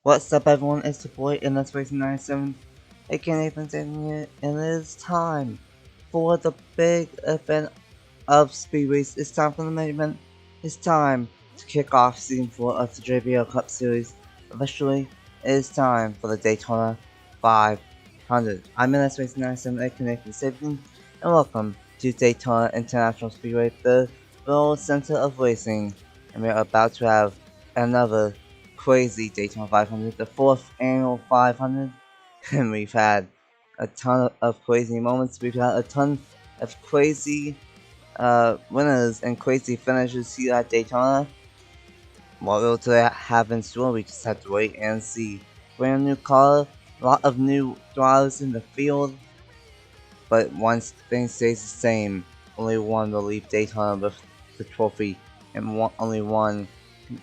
What's up everyone, it's the boy NR2003, aka Nathan Stapleton here, and it is time for the big event of Speedways. It's time for the main event. It's time to kick off season 4 of the JBL Cup Series. Officially, it is time for the Daytona 500. I'm NR2003, aka Nathan Stapleton, and welcome to Daytona International Speedway, the world center of racing, and we're about to have another crazy Daytona 500, the 4th annual 500, and we've had a ton of crazy moments. We've had a ton of crazy winners and crazy finishes here at Daytona. What will today have in store? We just have to wait and see. Brand new car, a lot of new drivers in the field, but one thing stays the same. Only one will leave Daytona with the trophy, and only one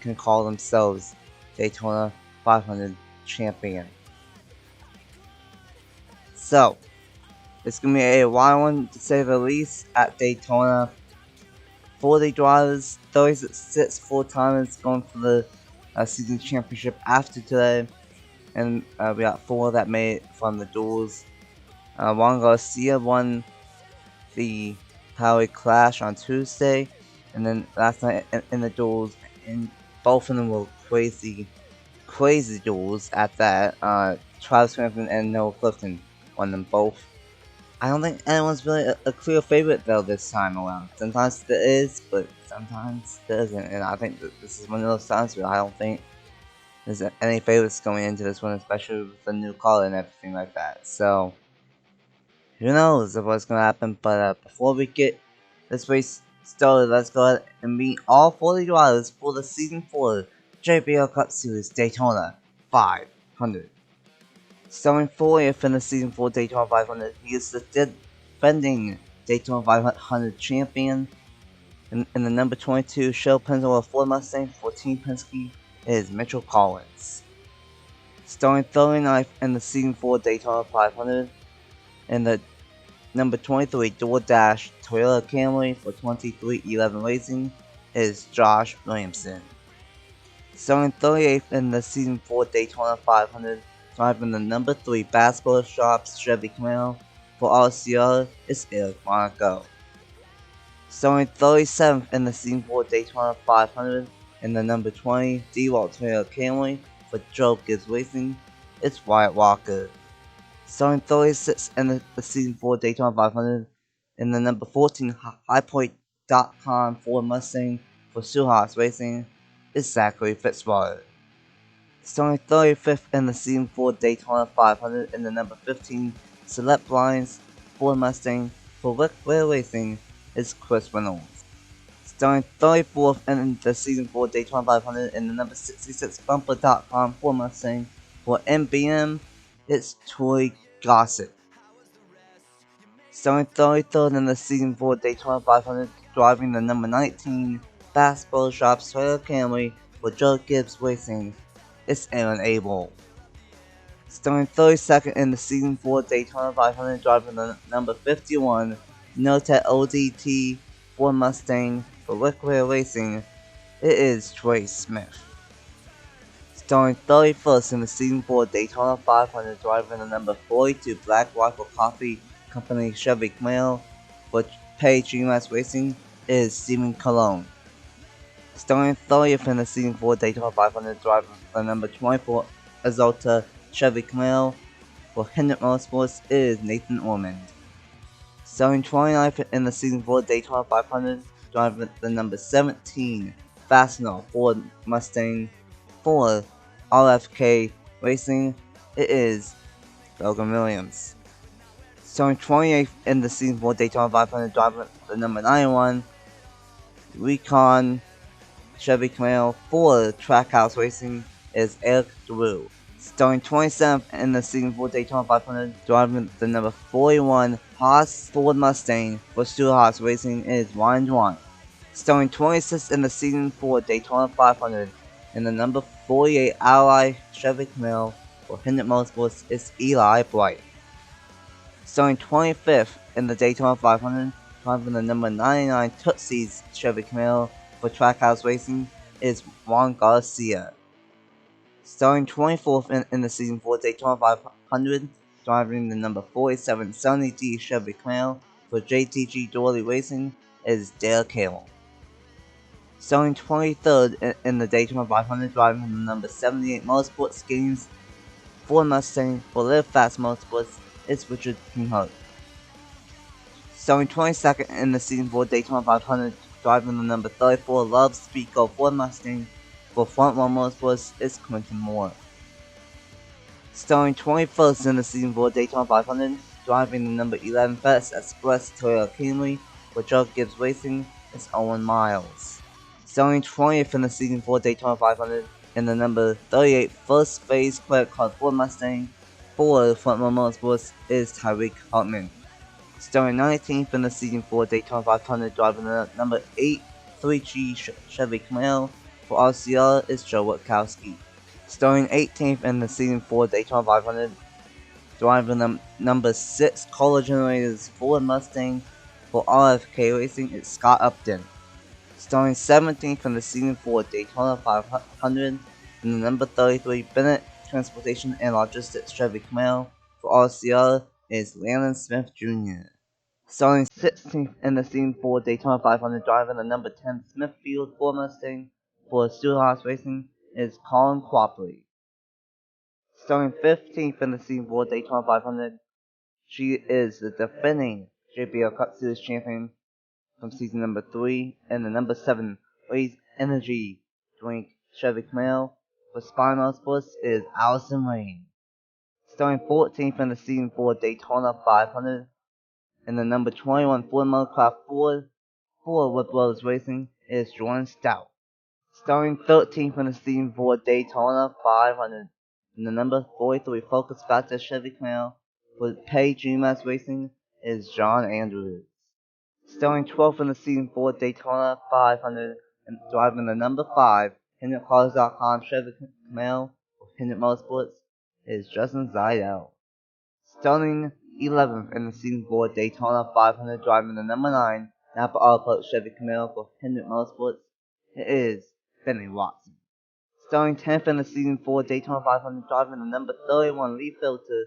can call themselves Daytona 500 champion. So, it's going to be a wild one to say the least at Daytona. 40 drivers, 36 full-timers going for the season championship after today. And we got 4 that made it from the duels. Juan Garcia won the Highway Clash on Tuesday. And then last night in the duels, and both of them were crazy duels at that. Travis Hamilton and Noah Clifton won them both. I don't think anyone's really a clear favorite though this time around. Sometimes there is, but sometimes there isn't. And I think that this is one of those times where I don't think there's any favorites going into this one, especially with the new car and everything like that. So, who knows what's going to happen. But before we get this race started, let's go ahead and meet all 40 drivers for the Season 4 JBL Cup Series Daytona 500. Starting 40th in the Season 4 Daytona 500, he is the defending Daytona 500 champion. In the number 22 Shell Pennzoil Ford Mustang for Team Penske is Mitchell Collins. Starting 39th in the Season 4 Daytona 500, in the number 23 DoorDash Toyota Camry for 2311 Racing is Josh Williamson. Starting 38th in the Season 4 Daytona 500, driving the number 3 Basketball Shops Chevy Camaro for RCR is Eric Monaco. Starting 37th in the Season 4 Daytona 500, in the number 20 D-Walt Toyota Camry for Joe Gibbs Racing is Wyatt Walker. Starting 36th in the Season 4 Daytona 500, in the number 14 HighPoint.com Ford Mustang for Suhas Racing is Zachary Fitzwater. Starting 35th in the Season 4 Daytona 500, in the number 15 Select Blinds Ford Mustang for Rick Ware Racing is Chris Reynolds. Starting 34th in the Season 4 Daytona 500, in the number 66 Bumper.com Ford Mustang for MBM, it's Troy Gossett. Starting 33rd in the Season 4 Daytona 500, driving the number 19 Basketball Shops Toyota Camry for Joe Gibbs Racing, it's Aaron Abel. Starting 32nd in the Season 4 Daytona 500, driving the number 51 Notet ODT Ford Mustang for Rick Ware Racing, it is Trey Smith. Starting 31st in the Season 4 Daytona 500, driving the number 42 Black Rifle Coffee Company Chevy Camaro for Pay GMS Racing is Steven Colon. Starting 30th in the Season 4 Daytona 500, driving the number 24 Azalta Chevy Camaro for Hendrick Motorsports is Nathan Ormond. Starting 29th in the Season 4 Daytona 500, driving the number 17 Fastenal Ford Mustang for RFK Racing, it is Logan Williams. Starting 28th in the Season 4 Daytona 500, driving the number 91 Recon Chevy Camaro for Trackhouse Racing is Eric Drew. Starting 27th in the Season 4 Daytona 500, driving the number 41 Haas Ford Mustang for Stu Haas Racing is Ryan Dwan. Starting 26th in the Season 4 Daytona 500, in the number 48 Ally Chevy Camaro for Hendrick Motorsports is Eli Bright. Starting 25th in the Daytona 500, driving the number 99 Tootsie's Chevy Camaro for Trackhouse Racing is Juan Garcia. Starting 24th in the season for Daytona 500, driving the number 47 Sunny D Chevy Camaro for JTG Dooley Racing is Dale Cale. Starting 23rd in the Daytona 500, driving the number 78 Motorsports Games Ford Mustang for Live Fast Motorsports is Richard Pinhart. Starting 22nd in the season for Daytona 500, driving the number 34 Love Speed Go Ford Mustang for Front Row Motorsports is Quentin Moore. Starting 21st in the season for Daytona 500, driving the number 11 FedEx Express Toyota Camry for Joe Gibbs Racing is Owen Miles. Starting 20th in the season for Daytona 500, in the number 38 First Phase Credit Card Ford Mustang for Front Row Motorsports is Tyreek Hartman. Starting 19th in the season for Daytona 500, driving the number 8 3G Chevy Camaro for RCR is Joe Witkowski. Starting 18th in the season for Daytona 500, driving the number 6 Color Generators Ford Mustang for RFK Racing is Scott Upton. Starting 17th in the season for Daytona 500, in the number 33 Bennett Transportation and Logistics Chevy Camaro for RCR is Landon Smith Jr. Starting 16th in the season for Daytona 500, driving the number 10 Smithfield Ford Mustang for Stewart-Haas Racing is Colin Quapley. Starting 15th in the season for Daytona 500, she is the defending JBL Cup Series champion from season number 3, and the number 7 Raise Energy Drink Chevy Camaro for Spine Motorsports is Allison Rain. Starting 14th in the season for Daytona 500, and the number 21 Ford Motorcraft Ford for Wood Brothers Racing is Jordan Stout. Starting 13th in the season for Daytona 500, and the number 43 Focus Factor Chevy Camaro for Pay GMS Racing is John Andrews. Starting 12th in the season for Daytona 500 and driving the number 5 HendrickCars.com Chevy Camaro for Hendrick Motorsports is Justin Zidell. Starting 11th in the season for Daytona 500, driving the number 9 Napa Autopilot Chevy Camaro for Hendrick Motorsports, it is Benny Watson. Starting 10th in the season for Daytona 500, driving the number 31 Lee Filter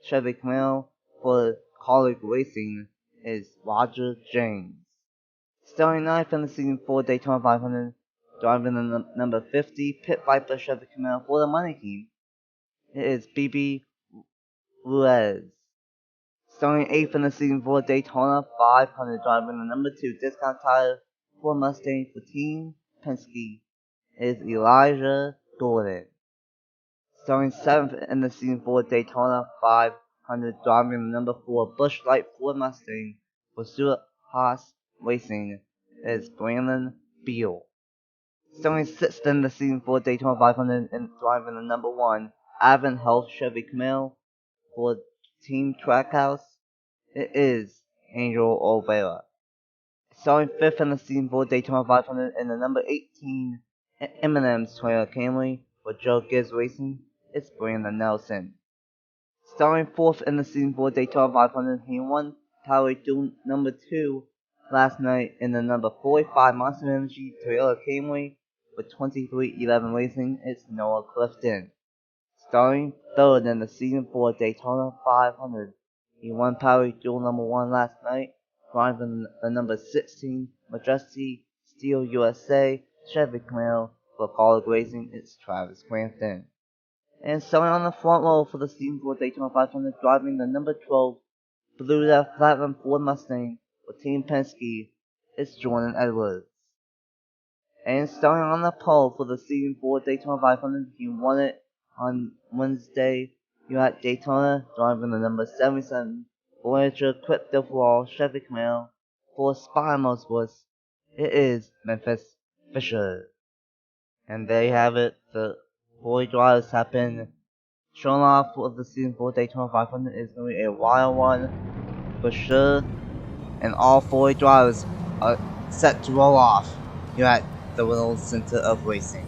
Chevy Camaro for Colleague Racing is Roger James. Starting 9th in the season for Daytona 500, driving the number 50 Pit Viper Chevy Camaro for the Money Team, it is BB Ruiz. Starting 8th in the season for Daytona 500, driving the number 2 Discount Tire for Mustang for Team Penske is Elijah Gordon. Starting 7th in the season for Daytona 500, driving the number 4 Busch Light Ford Mustang for Stewart-Haas Racing is Brandon Beal. Starting 6th in the season for Daytona 500 and driving the number 1 Advent Health Chevy Camaro for Team Trackhouse, it is Angel Oliveira. Starting 5th in the season for Daytona 500 and the number 18 M&M's Toyota Camry for Joe Gibbs Racing, it's Brandon Nelson. Starting 4th in the season for Daytona 500, he won Power Duel number 2 last night in the number 45 Monster Energy Toyota Camry for 2311 Racing, it's Noah Clifton. Starting 3rd in the season for Daytona 500, he won Power Duel number 1 last night, driving the number 16 Majesty Steel USA Chevy Camaro for Colleague Racing, it's Travis Crampton. And starting on the front row for the season for Daytona 500, driving the number 12 Blue Left Platinum Ford Mustang for Team Penske, it's Jordan Edwards. And starting on the pole for the season for Daytona 500, he won it on Wednesday here at Daytona, driving the number 77 Voyager Crypto Wall Chevy Camaro for Spy Motorsports, it is Memphis Fisher. And there you have it, the 4 drivers have been shown off for the season for Daytona 500. It's going to be a wild one for sure, and all 4 drivers are set to roll off here at the Reynolds Center of Racing.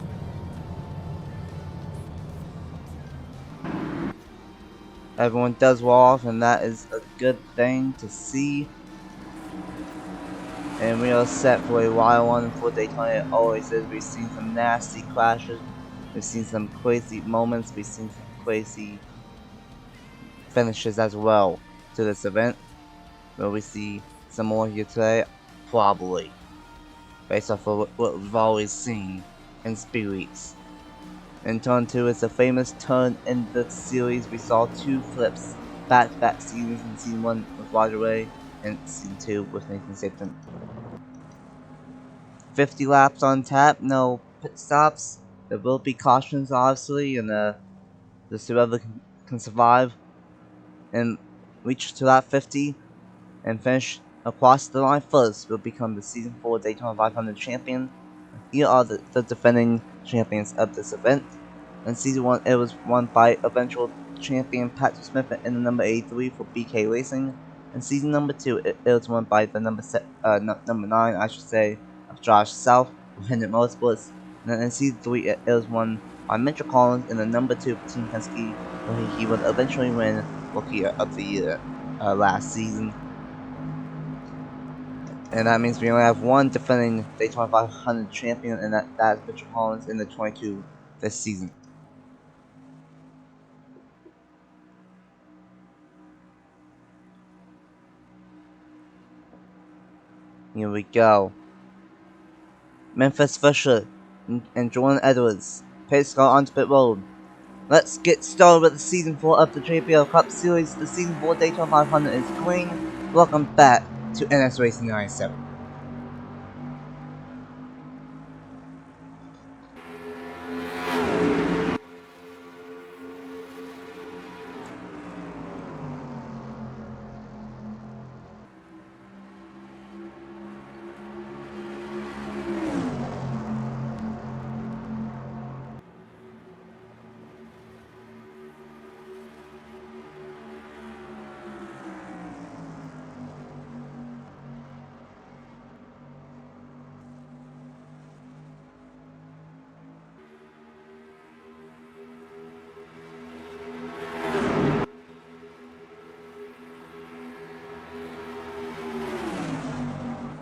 Everyone does roll off, and that is a good thing to see. And we are set for a wild one for Daytona. It always is. We've seen some nasty crashes We've seen some crazy moments, we've seen some crazy finishes as well to this event. Will we see some more here today? Probably. Based off of what we've always seen in Speed Weeks. In turn 2 is a famous turn in the series. We saw 2 flips back-to-back seasons in Season 1 with Roger Ray and Season 2 with Nathan Stapleton. 50 laps on tap, no pit stops. There will be cautions obviously, and just whoever can survive and reach to that 50 and finish across the line first will become the Season 4 Daytona 500 champion. Here are the defending champions of this event. In Season 1, it was won by eventual champion Patrick Smith in the number 83 for BK Racing. In Season number 2, it was won by the number 9, I should say, of Josh South for Hendrick Motorsports. And then in Season 3, it was won by Mitchell Collins in the number 2 for Team Penske, where he would eventually win Rookie of the Year last season. And that means we only have one defending Daytona 500 champion, and that is Mitchell Collins in the 22 this season. Here we go. Memphis Fisher and Jordan Edwards. Pace car onto pit road. Let's get started with the Season 4 of the JBL Cup Series. The Season 4 Daytona 500 is green. Welcome back to NS Racing 97.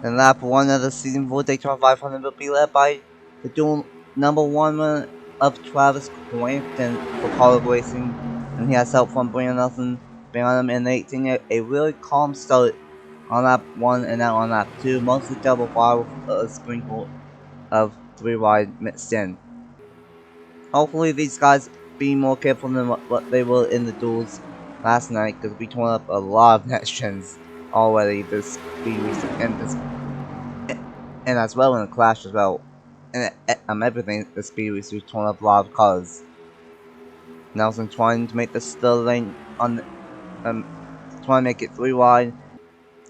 And lap 1 of the Season 4 Daytona 500 will be led by the dual number 1 winner of Travis Crampton for Colorado Racing, and he has help from Brian Nelson behind him in 18. A really calm start on lap 1 and out on lap 2, mostly double fire with a sprinkle of 3 wide mixed in. Hopefully these guys be more careful than what they were in the duels last night, because we torn up a lot of next gens already this speed and as well in the clash as well. And everything the speed we've torn up a lot of cars. Nelson trying to make the third lane on trying to make it 3 wide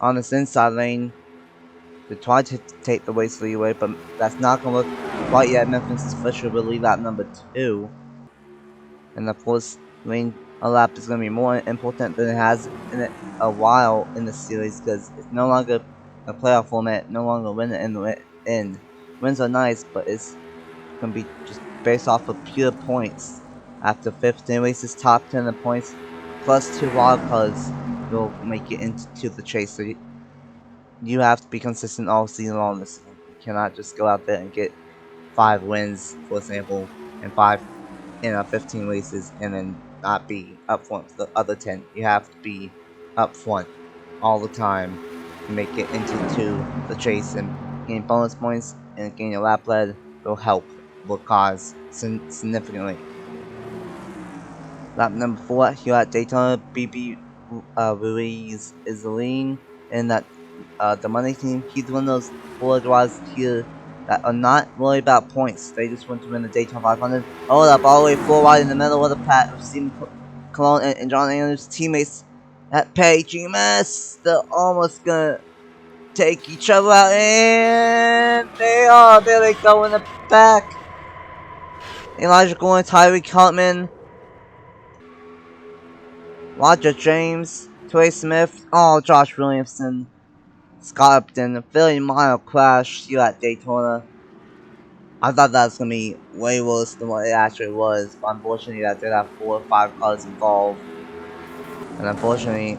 on this inside lane to try to take the race leeway, but that's not gonna look quite yet. Memphis Fisher will lead lap number 2. And the fourth lane lap is going to be more important than it has in a while in the series, because it's no longer a playoff format, no longer win it in the end. Wins are nice, but it's going to be just based off of pure points. After 15 races, top 10 of points, plus 2 wildcards will make it into the chase. So you have to be consistent all season long. You cannot just go out there and get 5 wins, for example, and 15 races and then not be up front for the other 10. You have to be up front all the time to make it into the chase, and gain bonus points and gain a lap lead will help, will cause significantly. Lap number 4 here at Daytona, BB Ruiz is the lean in that the money team. He's one of those 4 drivers here that are not really about points. They just want to win the Daytona 500. Hold up, all the way 4 wide in the middle of the pack of Stephen Cologne and John Andrews' teammates at PGMS. They're almost gonna take each other out, and they are. There they go in the back. Elijah Gordon, Tyreek Hartman, Roger James, Trey Smith, Josh Williamson, Scott Upton. A very mild crash here at Daytona. I thought that was going to be way worse than what it actually was, but unfortunately I did have 4 or 5 cars involved. And unfortunately,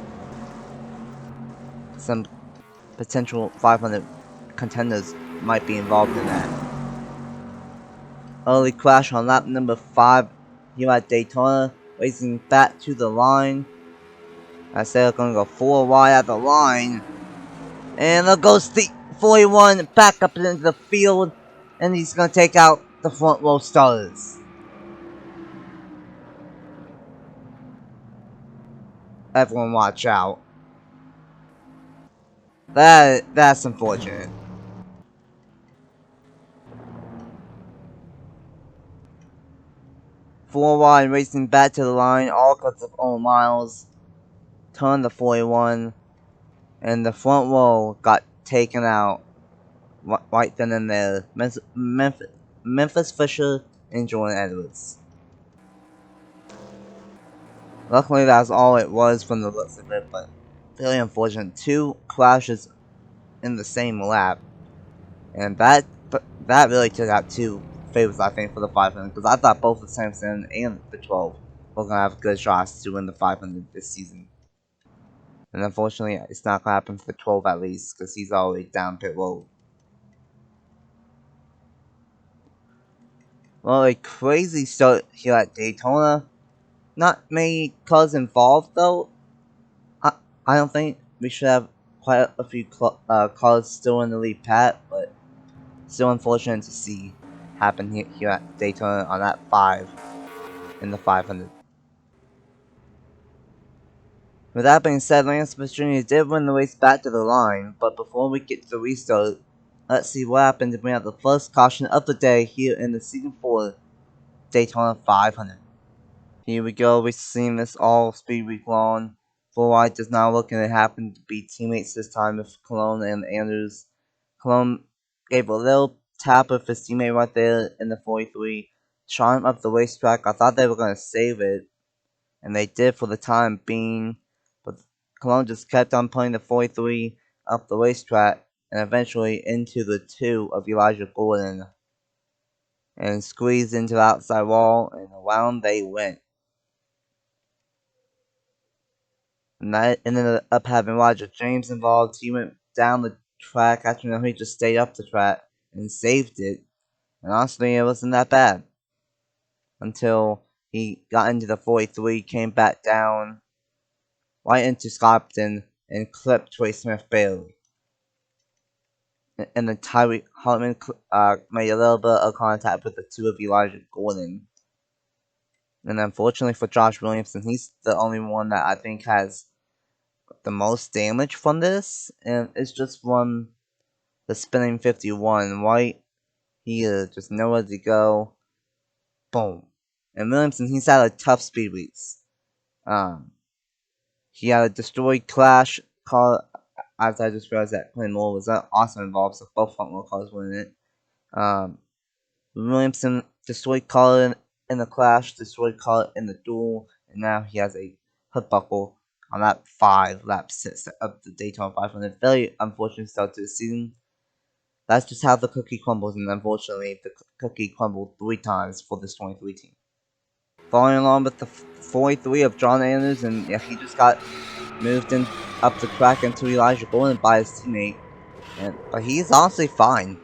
some potential 500 contenders might be involved in that. early crash on lap number 5 here at Daytona, racing back to the line. I said they're gonna go 4 wide at the line. And there goes the 41 back up into the field. And he's gonna take out the front row starters. Everyone watch out. That's unfortunate. 4 wide racing back to the line, all cuts of own miles. Turn the 41. And the front row got taken out right then and there. Memphis Fisher and Jordan Edwards. Luckily, that's all it was from the looks of it, but really unfortunate. 2 crashes in the same lap, and that really took out 2 favorites, I think, for the 500. Because I thought both the Samson and the 12 were gonna have good shots to win the 500 this season. And unfortunately, it's not gonna happen for the 12 at least, because he's already down pit road. Well, a crazy start here at Daytona. Not many cars involved though. I, I don't think we should have quite a few cars still in the lead path, but still unfortunate to see happen here at Daytona on that 5 in the 500. With that being said, Lance Jr. did win the race back to the line, but before we get to the restart, let's see what happened to bring out the first caution of the day here in the Season 4 Daytona 500. Here we go, we've seen this all speed week long. 4 wide does not look, and it happened to be teammates this time with Cologne and Andrews. Cologne gave a little tap with his teammate right there in the 43, shot him up the racetrack. I thought they were going to save it, and they did for the time being, but Cologne just kept on putting the 43 up the racetrack and eventually into the 2 of Elijah Gordon, and squeezed into the outside wall, and around they went. And that ended up having Roger James involved. He went down the track after he just stayed up the track and saved it. And honestly, it wasn't that bad. Until he got into the 43, came back down right into Stapleton and clipped Trey Smith barely. And then Tyree Hartman made a little bit of contact with the 2 of Elijah Gordon. And unfortunately for Josh Williamson, he's the only one that I think has the most damage from this, and it's just from the spinning 51 right here, just nowhere to go. Boom. And Williamson, he's had a tough speed weeks. He had a destroyed clash car, as I just realized that Quinn Moore was also involved, so both front wheel cars were in it. Williamson destroyed car in the clash, destroyed car in the duel, and now he has a hood buckle on lap 5, lap 6 of the Daytona 500. Very unfortunate start to the season. That's just how the cookie crumbles, and unfortunately, the cookie crumbled 3 times for this 23 team. Following along with the 43 of John Andrews, and yeah, he just got moved in up the track into Elijah Gordon by his teammate, but he's honestly fine.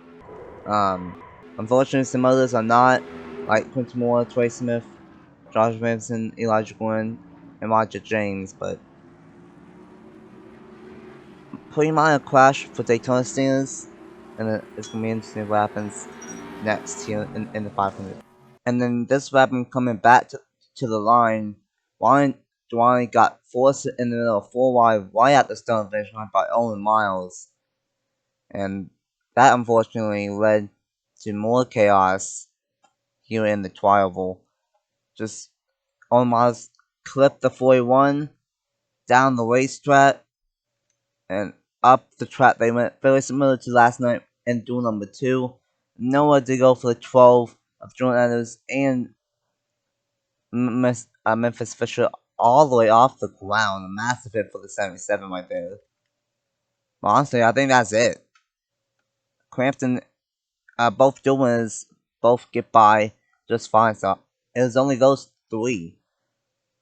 Unfortunately, some others are not, like Quinton Moore, Trey Smith, Josh Williamson, Elijah Gordon, and Roger James, but pretty minor crash for Daytona standards, and it's going to be interesting what happens next here in the 500. And then this weapon coming back to the line, Ryan Dwani got forced in the middle of 4 wide right at the start of the finish line by Owen Miles, and that unfortunately led to more chaos here in the Tri-Oval. Just Owen Miles clipped the 41 down the racetrack and up the track they went, very similar to last night in duel number 2. Nowhere to go for the 12 of Jordan Andrews and Memphis Fisher all the way off the ground. A massive hit for the 77 right there. But honestly, I think that's it. Crampton, both duel winners, both get by just fine. So it was only those 3.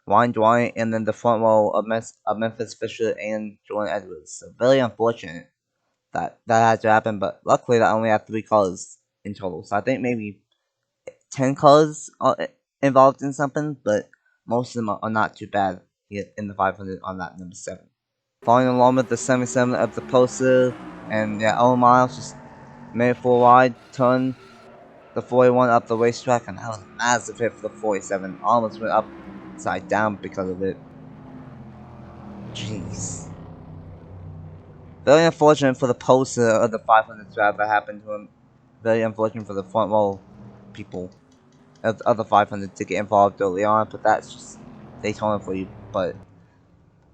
Ryan Dwyer and then the front row of Memphis Fisher and Jordan Edwards. So very unfortunate that had to happen, but luckily that only had 3 cars in total. So I think maybe 10 cars involved in something, but most of them are not too bad here in the 500 on lap number 7. Following along with the 77 of the poster, and yeah, Owen Miles just made it 4 wide, turned the 41 up the racetrack, and that was a massive hit for the 47. Almost went upside down because of it. Jeez. Very unfortunate for the poster of the 500 drive that happened to him. Very unfortunate for the front row people of the 500 to get involved early on, but that's just Daytona for you. But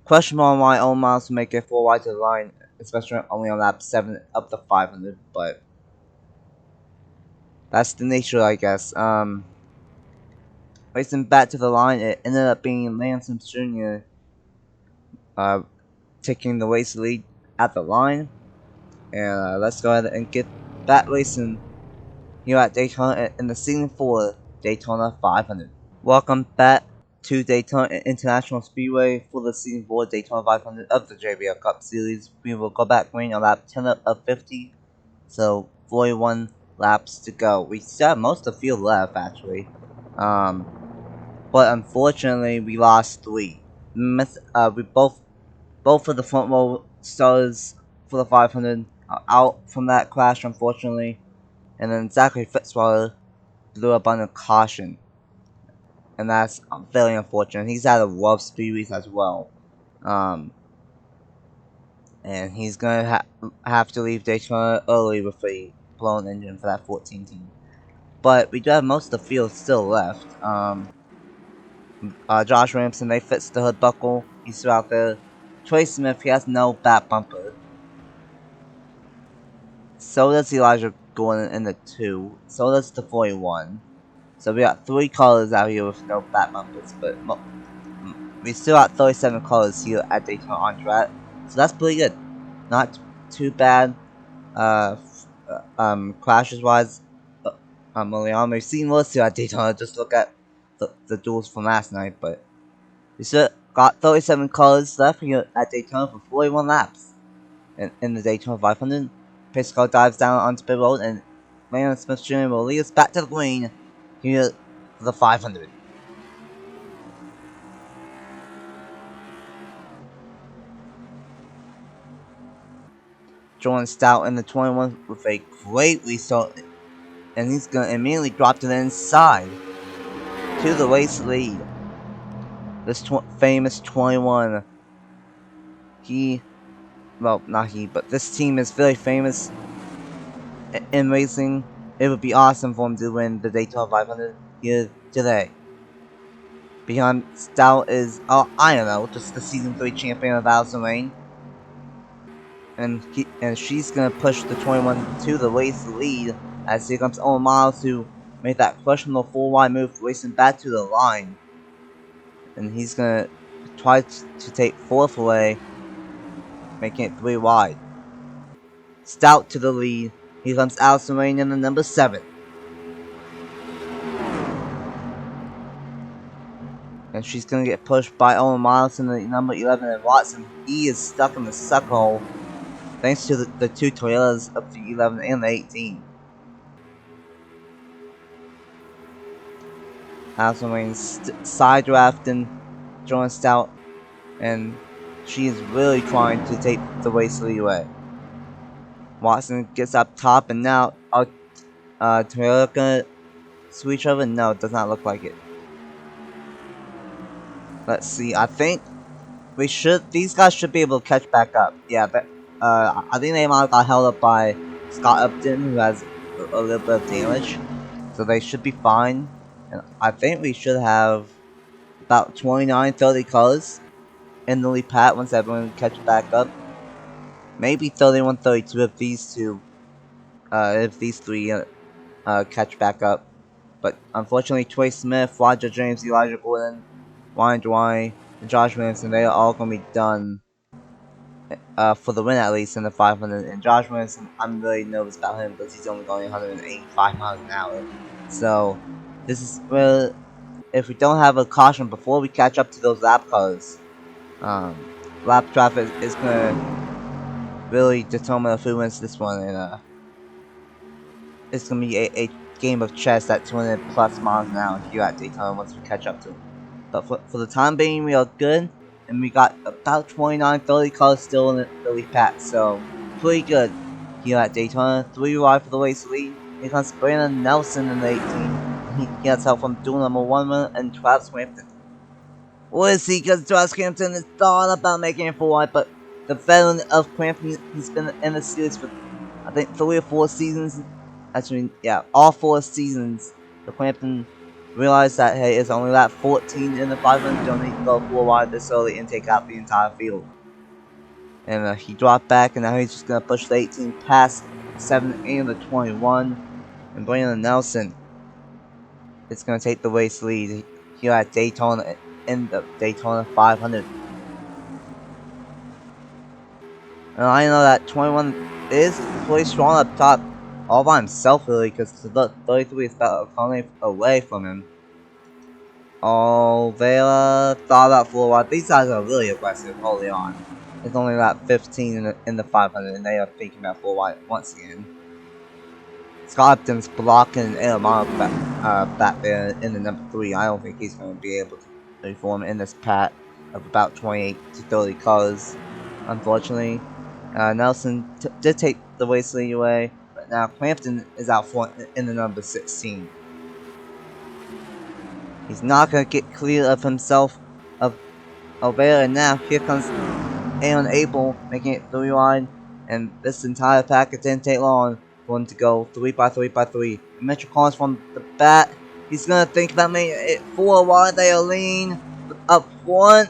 questionable on why Owen Miles will make it 4 wide to the line, especially only on lap 7 of the 500, but that's the nature, I guess. Racing back to the line, it ended up being Lance Jr. Taking the race lead at the line. And let's go ahead and get back racing here at Daytona in the season 4 Daytona 500. Welcome back to Daytona International Speedway for the season 4 Daytona 500 of the JBL Cup Series. We will go back green on lap 10 of 50, so 41 laps to go. We still have most of the field left, actually, but unfortunately we lost 3. We both of the front row stars for the 500 are out from that crash, unfortunately, and then Zachary Fitzwater blew up on a caution, and that's very unfortunate. He's had a rough speed race as well, and he's gonna have to leave Daytona early with a blown engine for that 14 team. But we do have most of the field still left. Josh Ramson, they fixed the hood buckle. He's still out there. Trey Smith, he has no back bumper. So does Elijah Gordon in the 2. So does the 41. So we got 3 cars out here with no back bumpers, but we still got 37 cars here at Daytona on track. So that's pretty good. Not too bad. Crashes wise, early on, we've seen worse here at Daytona. Just look at the duels from last night, but we still got 37 cars left here at Daytona for 41 laps. In the Daytona 500, pace car dives down onto pit road, and Landon Smith Jr. will lead us back to the green here for the 500. Jordan Stout in the 21 with a great restart, and he's gonna immediately drop to the inside to the race lead. This famous 21. Well, not he, but this team is very famous in racing. It would be awesome for him to win the Daytona 500 here today. Behind Stout is, I don't know, just the season 3 champion of Allison Lane. And she's gonna push the 21 to the race lead, as here comes Owen Miles, who made that questionable 4 wide move, racing back to the line. And he's gonna try to take 4th away, making it 3 wide. Stout to the lead. Here comes Allison Lane in the number 7. And she's gonna get pushed by Owen Miles in the number 11, and Watson, he is stuck in the suck hole, thanks to the 2 Toyotas of the 11 and the 18. Allison Lane side drafting Jordan Stout, and she is really trying to take the race lead away. Watson gets up top, and now Toyota gonna switch over? No, it does not look like it. Let's see. I think these guys should be able to catch back up. Yeah, but I think they might have got held up by Scott Upton, who has a little bit of damage, so they should be fine. And I think we should have about 29-30 cars in the lead pat once everyone catches back up. Maybe 31-32 if these 3 catch back up. But unfortunately, Trey Smith, Roger James, Elijah Gordon, Ryan Dwyer, and Josh Williamson, they are all going to be done for the win, at least in the 500. And Josh Williamson, I'm really nervous about him because he's only going 185 miles an hour. So this is where, if we don't have a caution before we catch up to those lap cars, lap traffic is going to really determine who wins this one. And it's going to be a game of chess at 200 plus miles an hour here at Daytona once we catch up to him. But for the time being, we are good, and we got about 29-30 cars still in the lead pack, so pretty good here at Daytona. 3 wide for the race lead. Here comes Brandon Nelson in the 18. He has help from dual number 1 and Travis Crampton. We'll see, because Travis Crampton is all about making it 4 wide, but the veteran of Crampton, he's been in the series for I think 3 or 4 seasons. Actually, yeah, all 4 seasons. The Crampton realized that, hey, it's only lap 14 in the 500, don't need to go 4 wide this early and take out the entire field. And he dropped back, and now he's just going to push the 18 past 7 and the 21. And Brandon Nelson is going to take the race lead here at Daytona in the Daytona 500. And I know that 21 is pretty strong up top all by himself, really, because 33 is about a corner away from him. Oh, Vela thought about 4 wide. These guys are really aggressive early on. It's only lap 15 in the 500, and they are thinking about 4 wide once again. Scott Upton's blocking Elamano back there in the number 3. I don't think he's going to be able to reform in this pack of about 28 to 30 cars, unfortunately. Nelson did take the race lead away, but now Crampton is out front in the number 16. He's not going to get clear of himself of Olvera, and now here comes Aaron Abel making it 3 wide, and this entire pack, it didn't take long for him to go 3 by 3 by 3. And Mitchell Collins from the bat, he's going to think about making it 4 wide. They are lean up front.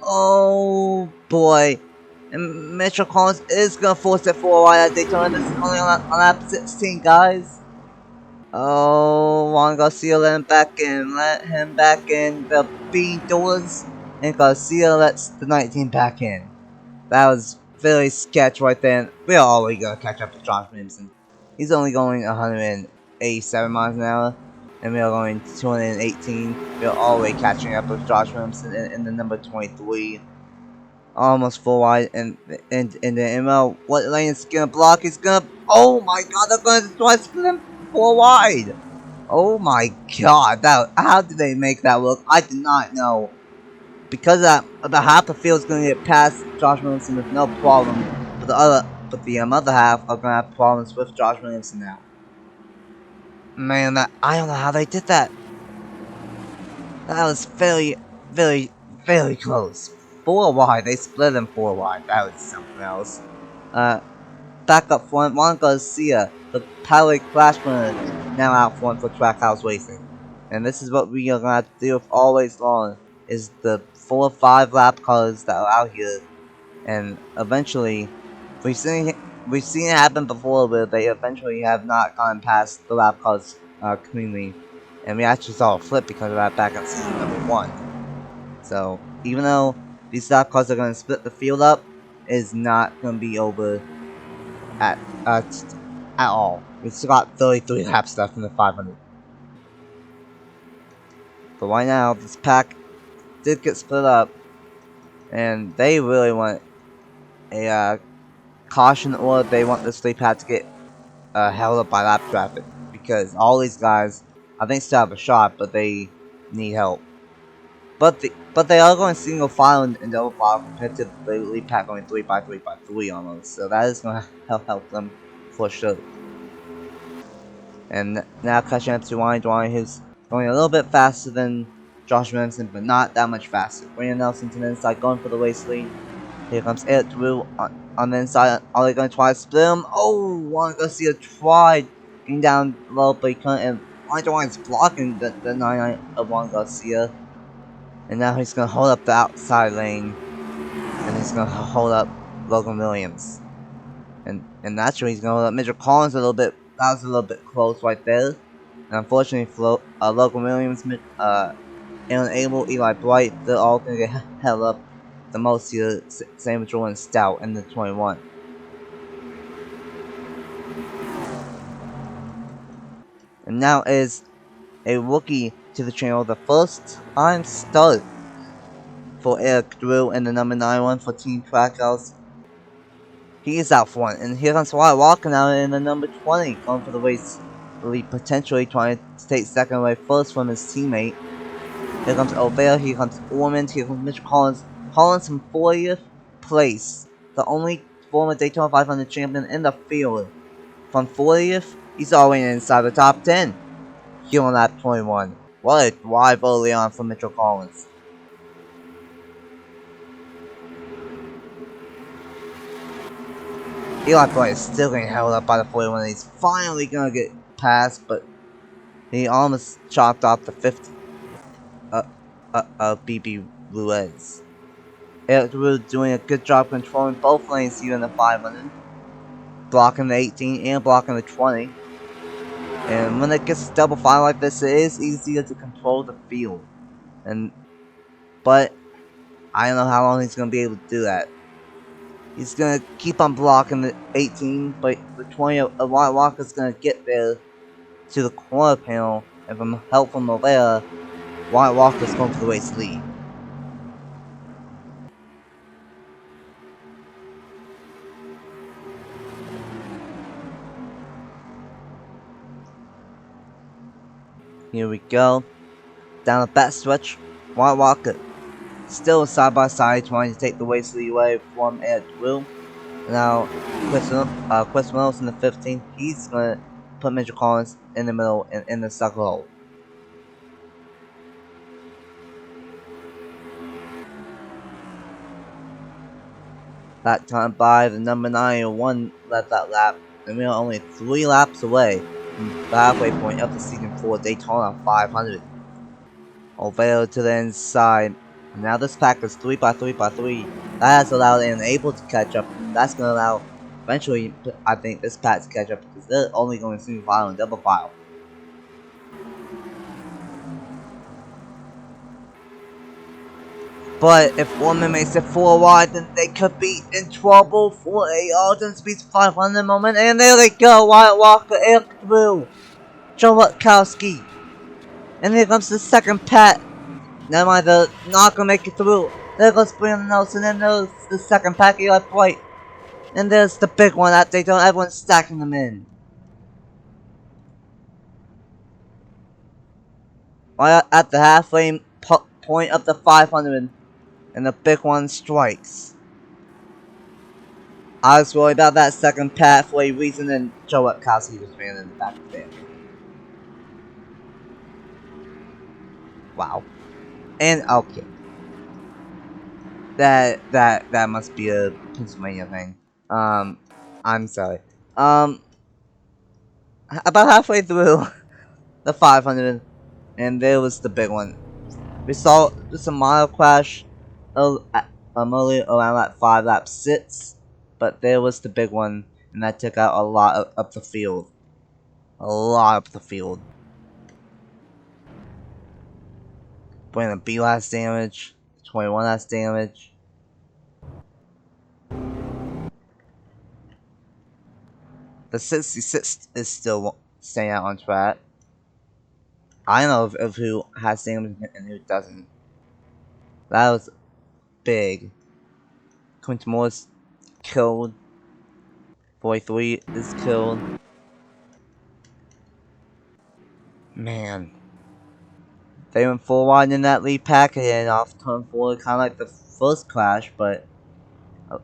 Oh boy. And Mitchell Collins is going to force it 4 wide at Daytona. This is only on lap 16, guys. Oh, Juan Garcia let him back in. Let him back in. The bean doors. And Garcia lets the 19 back in. That was very sketch right there. We are already going to catch up to Josh Williamson. He's only going 187 miles an hour. And we are going 218. We are already catching up with Josh Williamson in the number 23. Almost 4 wide, and in the ML, what lane is gonna block? He's gonna. Oh my god, they're gonna try to split him 4 wide. Oh my god, how did they make that work? I did not know. Because about half the field is gonna get past Josh Williamson with no problem, but the other half are gonna have problems with Josh Williamson now. Man, I don't know how they did that. That was very, very, very close. 4 wide, they split him 4 wide. That was something else. Back up front, Juan Garcia, the Power Clash winner, now out front for Trackhouse Racing. And this is what we are gonna have to deal with always long, is the 4 or 5 lap cars that are out here. And eventually, we've seen it happen before, where they eventually have not gone past the lap cars cleanly. And we actually saw a flip because of that back at season number 1. So, even though these lap cars are going to split the field up, it is not going to be over at all. We still got 33 laps left in the 500. But right now, this pack did get split up, and they really want a caution, or they want this lead pack to get held up by lap traffic, because all these guys, I think, still have a shot, but they need help. But they are going single file and double file compared to the lead pack going 3 by 3 by 3 almost. So that is going to help them for sure. And now catching up to Dwayne, who's going a little bit faster than Josh Williamson, but not that much faster. Brandon Nelson to the inside, going for the race lead. Here comes Eric Drew on the inside. Are they going to try to split him? Oh, Juan Garcia tried getting down low, but he couldn't. And Dwayne's blocking the 99 of Juan Garcia. And now he's going to hold up the outside lane. And he's going to hold up Logan Williams. And naturally, he's going to hold up Mitchell Collins a little bit. That was a little bit close right there. And unfortunately, Logan Williams, Aaron Abel, Eli Bright, they're all going to get held up the most here. Same with Jordan Stout in the 21. And now is a rookie to the channel, the first time start for Eric Drew in the number 91 for Team Trackhouse. He is out front, and here comes Wyatt Walker now in the number 20, going for the race potentially trying to take second away first from his teammate. Here comes O'Vale, here comes Ormond, here comes Mitchell Collins. Collins in 40th place, the only former Daytona 500 champion in the field. From 40th, he's already inside the top 10. Here on lap 21. What a drive early on from Mitchell Collins. Eli Boy is still getting held up by the 41. He's finally gonna get past, but he almost chopped off the 50 BB Ruiz. Eric Drew doing a good job controlling both lanes here in the 500. Blocking the 18 and blocking the 20. And when it gets to double file like this, it is easier to control the field. But I don't know how long he's gonna be able to do that. He's gonna keep on blocking the 18, but the 20 of White Walker's gonna get there to the corner panel, and from help from O'Vale, White Walker's going for the race lead. Here we go. Down the back stretch, White Walker still side by side trying to take the race lead away from Ed Will. Now, Chris Reynolds in the 15th, he's gonna put Mitchell Collins in the middle and in the second hole. That time by the number 901 led that lap, and we are only 3 laps away from the halfway point of the season 4 Daytona 500. O'Vale to the inside. Now this pack is 3x3x3. That has allowed Enable to catch up, and that's going to allow eventually, I think, this pack to catch up because they're only going to single file and double file. But if Orman makes it 4 wide, then they could be in trouble for a Alden Speeds 500 moment. And there they go, Wyatt Walker, Eric through, Joe Rutkowski. And here comes the second Pat. Never mind, they're not gonna make it through. There goes Brandon Nelson, and there's the second Pat, Eli White. And there's the big one that they don't, everyone's stacking them in. Right at the halfway point of the 500. And the big one strikes. I was worried about that second Pat for a reason, and Joe Rutkowski was ran in the back there. Wow. And okay. That must be a Pennsylvania thing. I'm sorry. About halfway through the 500, and there was the big one. We saw just a mild crash early around lap 5, lap 6, but there was the big one, and that took out a lot of the field. A lot of the field. Brandon B last damage, 21 last damage. The 66 is still staying out on track. I know of who has damage and who doesn't. That was big. Quinton Morris killed. 43 is killed. Man. They went 4 wide in that lead pack and off turn 4, kind of like the first crash, but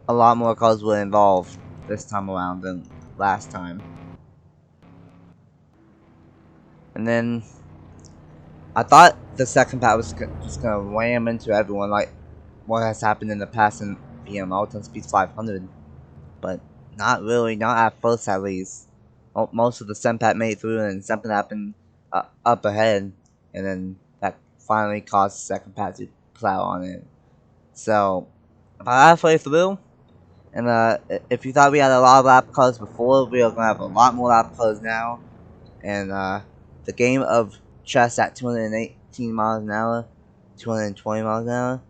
a lot more cars were involved this time around than last time. And then I thought the second pack was just gonna ram into everyone like what has happened in the past in VM Alton Speeds 500, but not really, not at first at least. Most of the Sempat made through, and something happened up ahead, and then that finally caused the second pack to plow on it. So about halfway through, and if you thought we had a lot of lap cars before, we are gonna have a lot more lap cars now, and the game of chess at 218 miles an hour, 220 miles an hour,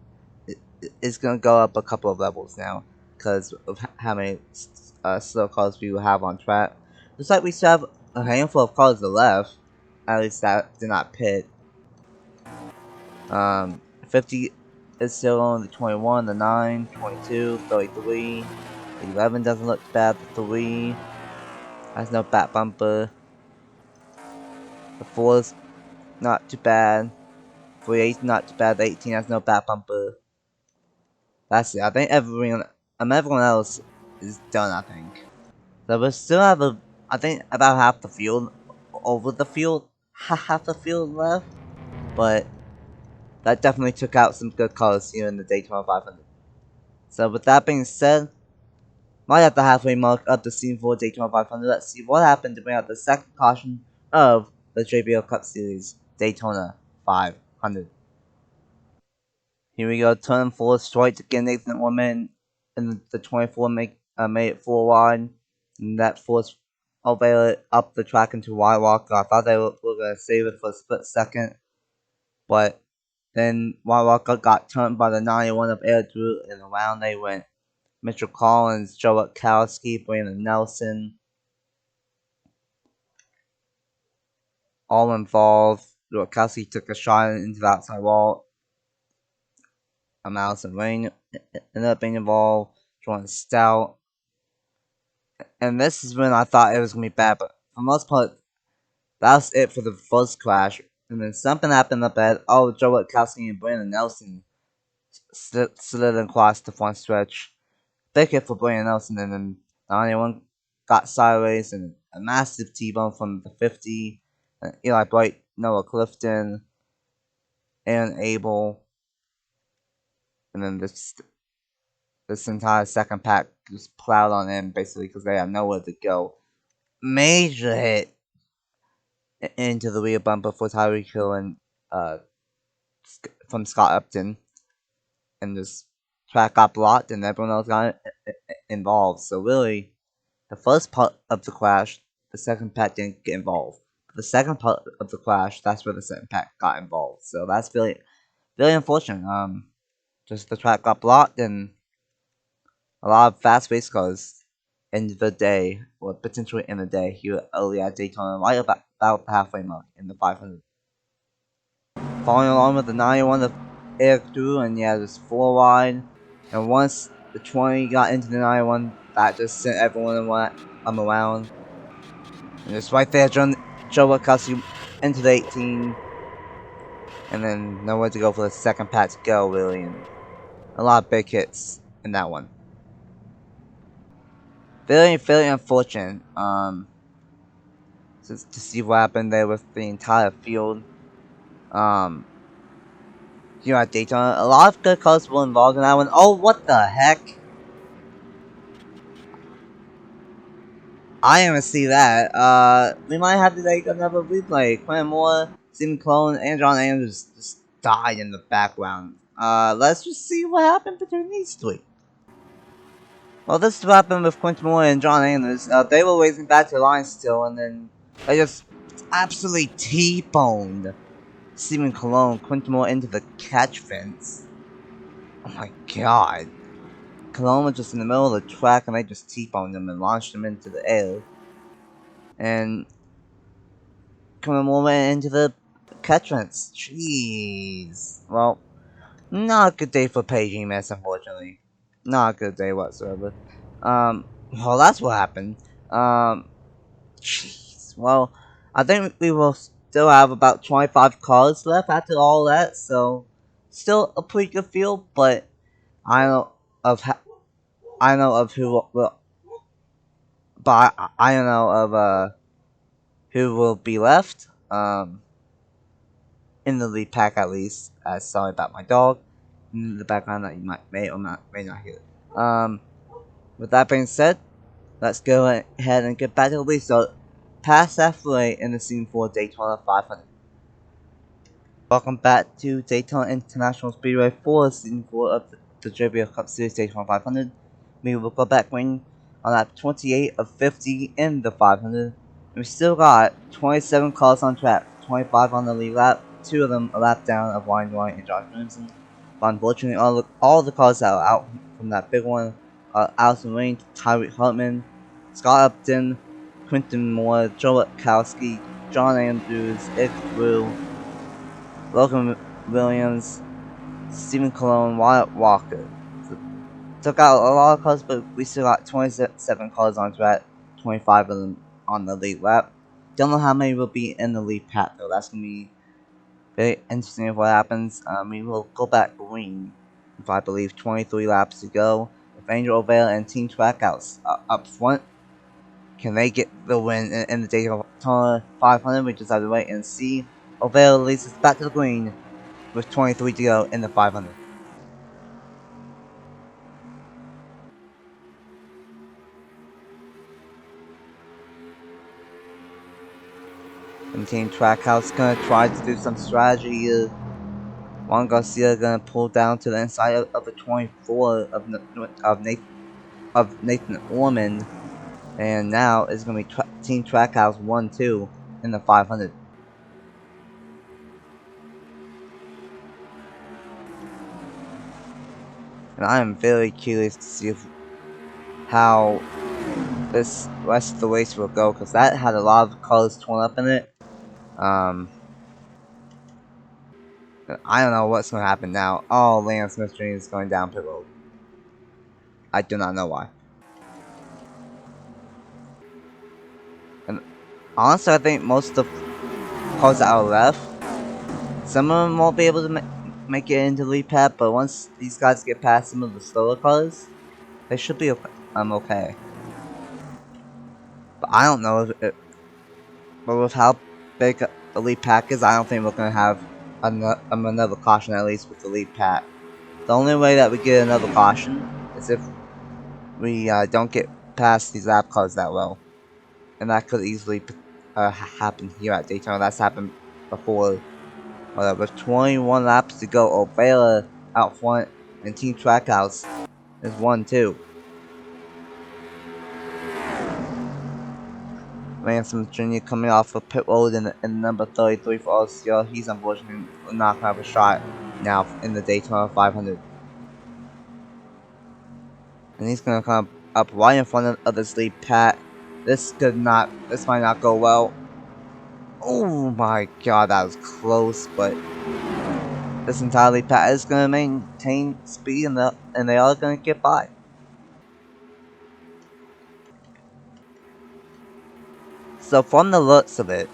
it's gonna go up a couple of levels now because of how many slow cars we will have on track. Looks like we still have a handful of cars left, at least that did not pit. 50 is still on the 21, the 9, 22, 33, 11 doesn't look bad, the 3 has no back bumper. The 4's not too bad. 48's not too bad. The 18 has no back bumper. That's it. I think everyone else is done, I think. So we still have I think about half the field over the field, half the field left, but that definitely took out some good cars here in the Daytona 500. So with that being said, right at the halfway mark of the Season 4 Daytona 500, let's see what happened to bring out the second caution of the JBL Cup Series Daytona 500. Here we go, turn 4 straight to get Nathan Woman, and the 24 made it 4 wide, and that forced Alvela up the track into White Walker. I thought they were going to save it for a split second, but then White Walker got turned by the 91 of Air Drew, and around they went. Mitchell Collins, Joe Witkowski, Brandon Nelson, all involved. Witkowski took a shot into the outside wall. Allison Rain ended up being involved. Jordan Stout. And this is when I thought it was going to be bad, but for the most part, that was it for the first crash. And then something happened up ahead. Oh, Joe Witkowski and Brandon Nelson slid across the front stretch. Big hit for Brandon Nelson, and then 91 got sideways, and a massive T-bone from the 50. Eli Bright, Noah Clifton, Aaron Abel, and then this entire second pack just plowed on in basically because they had nowhere to go. Major hit into the rear bumper for Tyreek Hill and from Scott Upton, and this track got blocked, and everyone else got involved. So really, the first part of the crash, the second pack didn't get involved. But the second part of the crash, that's where the second pack got involved. So that's really unfortunate. Just the track got blocked, and a lot of fast race cars in the day, or potentially in the day, here early at Daytona, right about the halfway mark in the 500. Following along with the 91 of Eric Drew, and yeah, just 4 wide. And once the 20 got into the 91, that just sent everyone around. And just right there, Joe Witkowski into the 18. And then nowhere to go for the second pack to go, really. And a lot of big hits in that one. Very unfortunate. To see what happened there with the entire field. Here at Daytona, a lot of good cars were involved in that one. Oh, what the heck? I didn't see that. We might have to take another replay. Quentin Moore, Stephen Clone, and John Andrews just died in the background. Let's just see what happened between these three. Well, this is what happened with Quentin Moore and John Andrews. They were racing back to the line still, and then they just absolutely T-boned Stephen Cologne, Quentin Moore into the catch fence. Oh my god. Cologne was just in the middle of the track, and they just T-boned him and launched him into the air. And Quentin Moore went into the catch fence. Jeez. Well, not a good day for Paige Emas, unfortunately. Not a good day whatsoever. Well, that's what happened. Jeez. Well, I think we will still have about 25 cars left after all that, so still a pretty good field, but I don't know of who will, but I don't know of who will be left. In the lead pack at least. Sorry about my dog in the background that you may not hear. With that being said, let's go ahead and get back to the lead. So, past halfway in the Season 4 Daytona 500. Welcome back to Daytona International Speedway for Season 4 of the JBL Cup Series Daytona 500. We will go back winning on lap 28 of 50 in the 500. We still got 27 cars on track, 25 on the lead lap, 2 of them a lap down of Ryan White and Josh Williamson. But unfortunately, all the cars that are out from that big one are Allison Rain, Tyreek Hartman, Scott Upton, Quentin Moore, Joe Witkowski, John Andrews, Eric Drew, Logan Williams, Stephen Cologne, Wyatt Walker. So, took out a lot of cars, but we still got 27 cars on track, 25 of them on the lead lap. don't know how many will be in the lead pack though. That's gonna be very interesting if what happens. We will go back green with, I believe, 23 laps to go. With Angel O'Vale and Team Trackhouse up front. Can they get the win in the Daytona 500? We just have to wait and see. O'Vale leads us back to the green with 23 to go in the 500. And Team Trackhouse gonna try to do some strategy here. Juan Garcia gonna pull down to the inside of the 24 of Nathan Ormond. And now it's gonna be Team Trackhouse 1-2 in the 500. And I am very curious to see how this rest of the race will go, because that had a lot of colors torn up in it. I don't know what's going to happen now. Oh, Lance Mystery is going down pit road. I do not know why. And honestly, I think most of the cars that are left, some of them won't be able to make it into the lead path, but once these guys get past some of the slower cars, they should be okay. But I don't know but with how big the lead pack is, I don't think we're going to have another caution, at least with the lead pack. The only way that we get another caution is if we don't get past these lap cars that well. And that could easily happen here at Daytona. That's happened before. With 21 laps to go, O'Vale out front and Team Trackhouse is 1-2. Ransom Jr. coming off of pit road in number 33 for OCL. He's unfortunately not going to have a shot now in the Daytona 500. And he's going to come up right in front of this lead pack. This might not go well. Oh my god, that was close, but this entire lead pack is going to maintain speed and they are going to get by. So from the looks of it,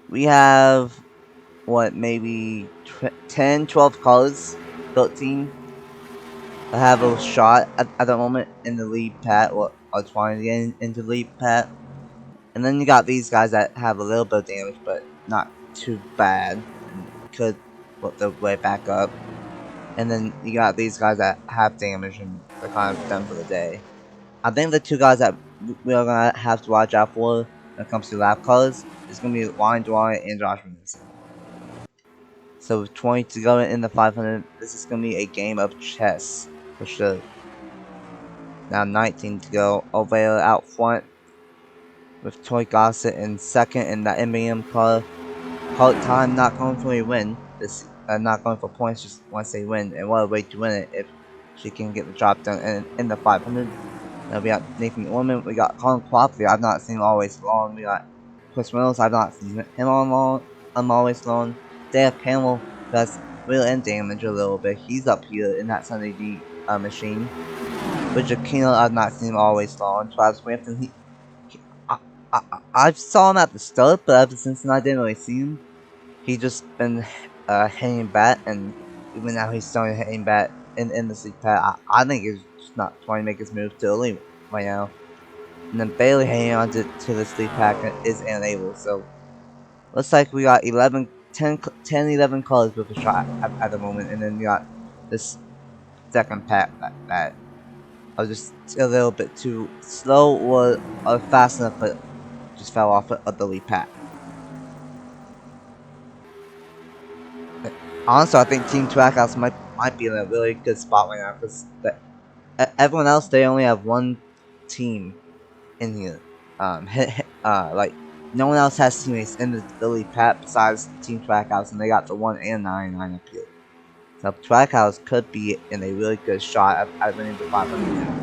we have, what, maybe 10, 12 cars, 13, that have a shot at the moment in the lead pack, or are trying to get into the lead pack. And then you got these guys that have a little bit of damage, but not too bad, and could work their way back up. And then you got these guys that have damage and they're kind of done for the day. I think the two guys that we are going to have to watch out for when it comes to lap cars is going to be Ryan Dwyer and Josh Robinson. So with 20 to go in the 500, this is going to be a game of chess, for sure. Now 19 to go, O'Vale out front with Troy Gossett in second in the MBM car. Hard time not going for a win, not going for points just once they win, and what a way to win it if she can get the job done in the 500. Now we got Nathan Ormond, we got Colin Crawford, I've not seen him always long. We got Chris Reynolds, I've not seen him always long. Dave Campbell, that's real end damage a little bit. He's up here in that Sunday D machine. Richard Kino, I've not seen him always long. Travis Brampton, I saw him at the start, but ever since then I didn't really see him. He just been hitting bat, and even now he's starting hitting bat in the sleep pad. I think he's just not trying to make his move too early right now. And then Bailey hanging on to the sleep pack is unable. So looks like we got 11 cars with a shot at the moment, and then we got this second pack that are just a little bit too slow or fast enough, but just fell off of the lead pack. Honestly, I think Team Trackhouse might be in a really good spot right now, because everyone else, they only have one team in here. Like, no one else has teammates in the lead pack besides Team Trackhouse, and they got the 1 and 99 up here. So Trackhouse could be in a really good shot at winning the 500.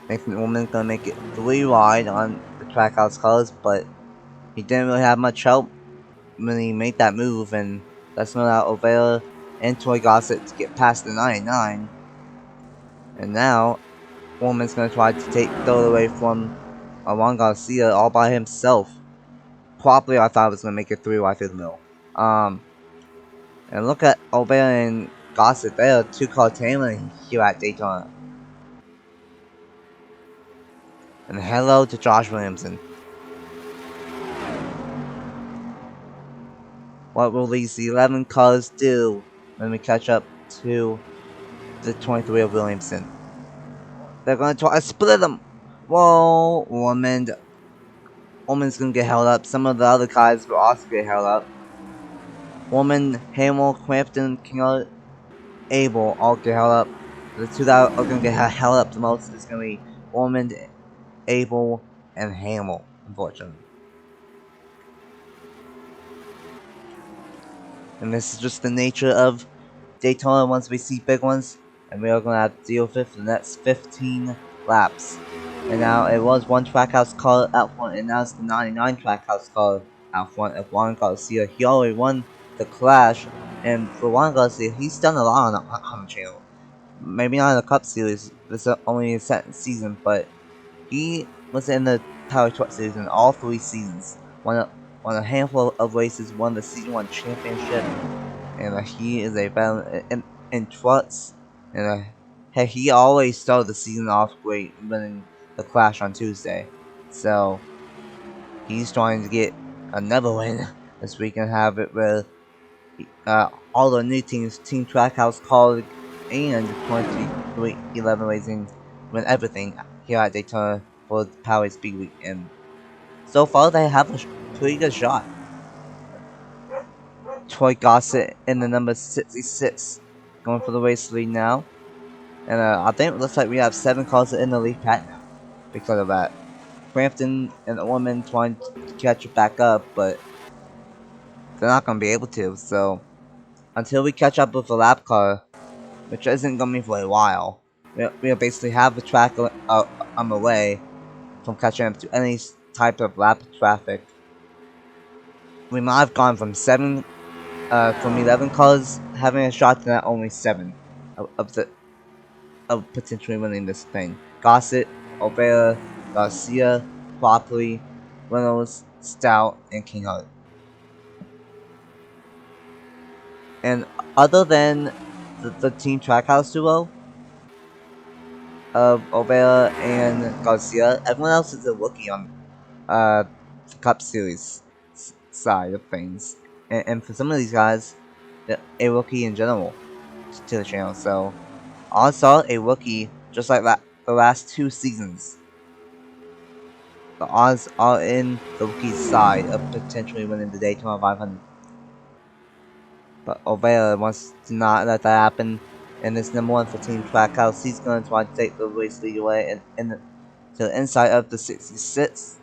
Nathan Woman's gonna make it 3 wide on the Trackhouse colors, but he didn't really have much help when he made that move, and that's gonna allow O'Vale and Troy Gossett to get past the 99. And now, Woman's gonna try to take throw it away from Juan Garcia all by himself. Probably I thought I was gonna make it through right through the middle. And look at Obey and Gossett. They are 2-car tailing here at Daytona. And hello to Josh Williamson. What will these 11 cars do when we catch up to the 23 of Williamson? They're gonna try to split them. Whoa, Woman's gonna get held up. Some of the other cars will also get held up. Woman, Hamill, Crampton, King, Abel all get held up. The two that are gonna get held up the most is gonna be Woman, Abel, and Hamill, unfortunately. And this is just the nature of Daytona once we see big ones, and we are going to have to deal with it for the next 15 laps. And now it was one trackhouse car out front, and now it's the 99 trackhouse car out front of Juan Garcia. He already won the Clash, and for Juan Garcia, he's done a lot on the channel. Maybe not in the Cup Series, this is only his second season, but he was in the Power Truck Series in all 3 seasons. Won a handful of races, won the Season 1 championship, and he is a veteran in trucks. And heck, he always started the season off great, winning the Clash on Tuesday. So he's trying to get another win this week and have it with all the new teams, Team Trackhouse, Colleague, and 2311 Racing win everything here at Daytona for the Power Speed Week. And so far, they have a pretty good shot. Troy Gossett in the number 66 going for the race lead now. And I think it looks like we have 7 cars in the lead pack now because of that. Crampton and the woman trying to catch it back up, but they're not going to be able to. So until we catch up with the lap car, which isn't going to be for a while, we'll basically have the track on the way from catching up to any type of lap traffic. We might have gone from 11 cars having a shot to now only 7 of potentially winning this thing. Gossett, Olvera, Garcia, Ploply, Reynolds, Stout, and Kinghart. And other than the Team Trackhouse duo of Olvera and Garcia, everyone else is a rookie on the Cup Series side of things. And for some of these guys, a rookie in general to the channel. So I saw a rookie just like that the last 2 seasons. The odds are in the rookie's side of potentially winning the Daytona 500. But Overa wants to not let that happen. And this number 1 for Team Trackhouse, he's going to try to take the race lead away to the inside of the 66.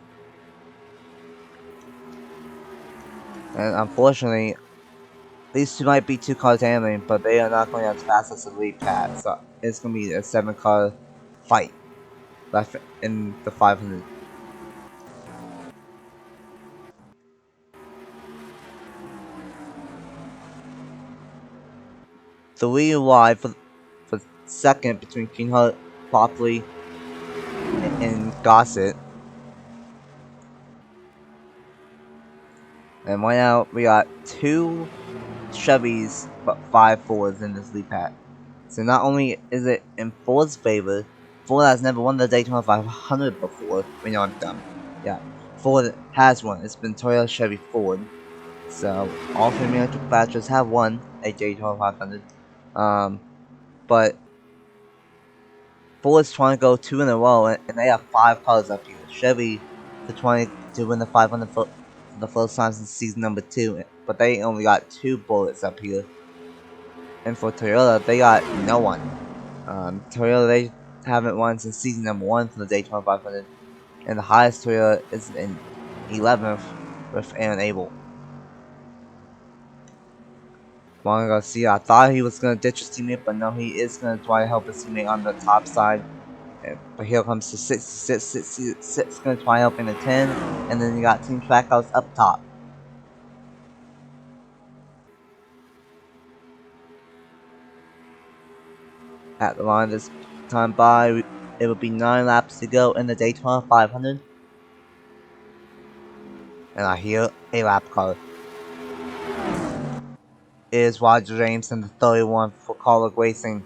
And unfortunately, these two might be 2 cars handling, but they are not going as fast as the lead pad. So it's going to be a 7-car fight left in the 500. The lead wide for second between Kinghart, Popley, and Gossett. And right now we got 2 Chevys but 5 Fords in this lead pack. So not only is it in Ford's favor, Ford has never won the Daytona 500 before. We know I'm dumb. Yeah, Ford has won. It's been Toyota, Chevy, Ford. So all 3 manufacturers have won a Daytona 500. But Ford's trying to go 2 in a row, and they have 5 cars up here. Chevy trying to win the 500 for the first time since season number 2, but they only got 2 bullets up here. And for Toyota, they got no one. Toyota, they haven't won since season number 1 for the Daytona 500, and the highest Toyota is in 11th with Aaron Abel. Juan Garcia, I thought he was going to ditch his teammate, but no, he is going to try to help his teammate on the top side. But here comes the 66 going to try helping the 10, and then you got Team Trackhouse up top. At the line, this time by, it will be 9 laps to go in the Daytona 500. And I hear a lap car. It is Roger James in the 31 for Carl Racing.